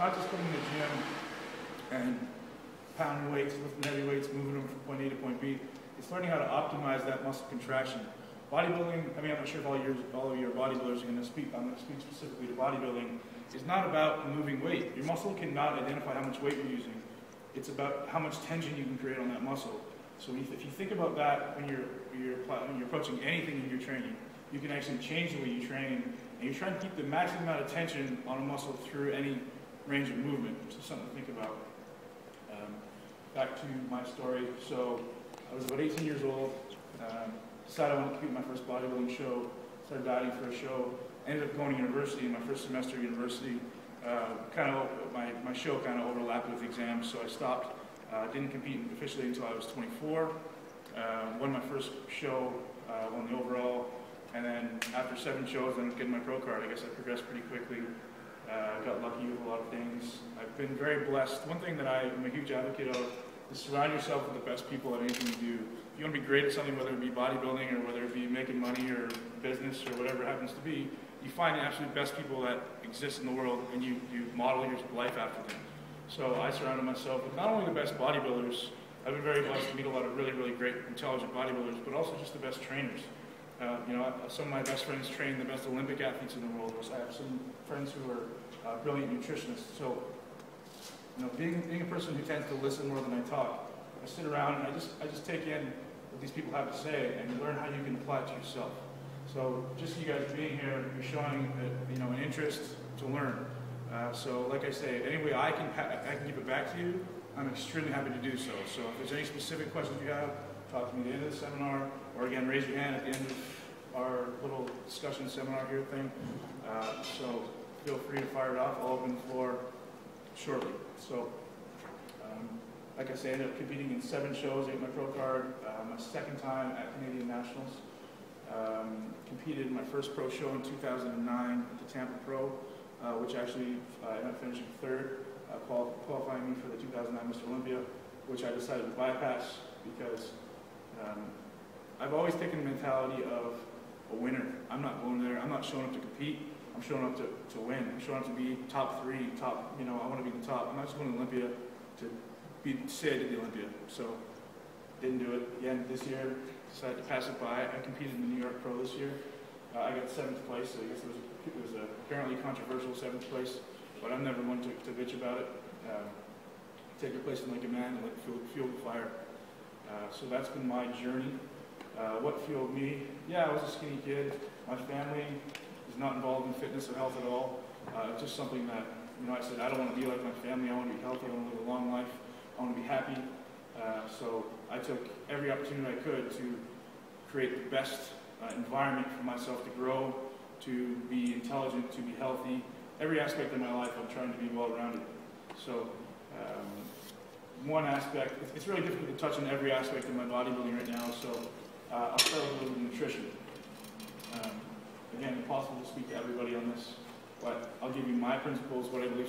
not just coming to the gym and pounding weights, lifting heavy weights, moving them from point A to point B. It's learning how to optimize that muscle contraction. Bodybuilding, I mean, I'm not sure if all of you are bodybuilders are going to speak. I'm going to speak specifically to bodybuilding. It's not about moving weight. Your muscle cannot identify how much weight you're using. It's about how much tension you can create on that muscle. So if you think about that when you're approaching anything in your training, you can actually change the way you train, and you're trying to keep the maximum amount of tension on a muscle through any range of movement. So something to think about. Back to my story. So I was about 18 years old. Decided I wanted to compete in my first bodybuilding show. Started dieting for a show. Ended up going to university in my first semester of university. My show kind of overlapped with exams, so I stopped. Didn't compete officially until I was 24. Won my first show, won the overall, and then after 7 shows, I ended up getting my pro card. I guess I progressed pretty quickly. Got lucky with a lot of things. I've been very blessed. One thing that I am a huge advocate of is surround yourself with the best people at anything you do. If you want to be great at something, whether it be bodybuilding or whether it be making money or business or whatever it happens to be, you find the absolute best people that exist in the world and you model your life after them. So I surrounded myself with not only the best bodybuilders. I've been very blessed to meet a lot of really, really great, intelligent bodybuilders, but also just the best trainers. Some of my best friends train the best Olympic athletes in the world. I have some friends who are brilliant nutritionists. So, being a person who tends to listen more than I talk, I sit around and I just take in what these people have to say and learn how you can apply it to yourself. So, just you guys being here, you're showing an interest to learn. So, like I say, any way I can give it back to you, I'm extremely happy to do so. So, if there's any specific questions you have, talk to me at the end of the seminar, or again, raise your hand at the end of our little discussion seminar here thing. So feel free to fire it off. I'll open the floor shortly. So, like I say, I ended up competing in 7 shows, got my pro card, my second time at Canadian Nationals. Competed in my first pro show in 2009 at the Tampa Pro, which actually I ended up finishing 3rd, qualifying me for the 2009 Mr. Olympia, which I decided to bypass because I've always taken the mentality of a winner. I'm not going there. I'm not showing up to compete. I'm showing up to win. I'm showing up to be top 3, top, I want to be the top. I'm not just going to Olympia to say I did the Olympia. So, didn't do it. Again, this year, decided to pass it by. I competed in the New York Pro this year. I got 7th place, so I guess it was a apparently controversial 7th place, but I'm never one to bitch about it. Take your place like a man and let fuel the fire. So that's been my journey. What fueled me? Yeah, I was a skinny kid. My family is not involved in fitness or health at all. It's just something that, I said, I don't want to be like my family. I want to be healthy. I want to live a long life. I want to be happy. So I took every opportunity I could to create the best environment for myself to grow, to be intelligent, to be healthy. Every aspect of my life, I'm trying to be well-rounded. So one aspect, it's really difficult to touch on every aspect of my bodybuilding right now, so I'll start with a little bit of nutrition. Again, impossible to speak to everybody on this, but I'll give you my principles, what I believe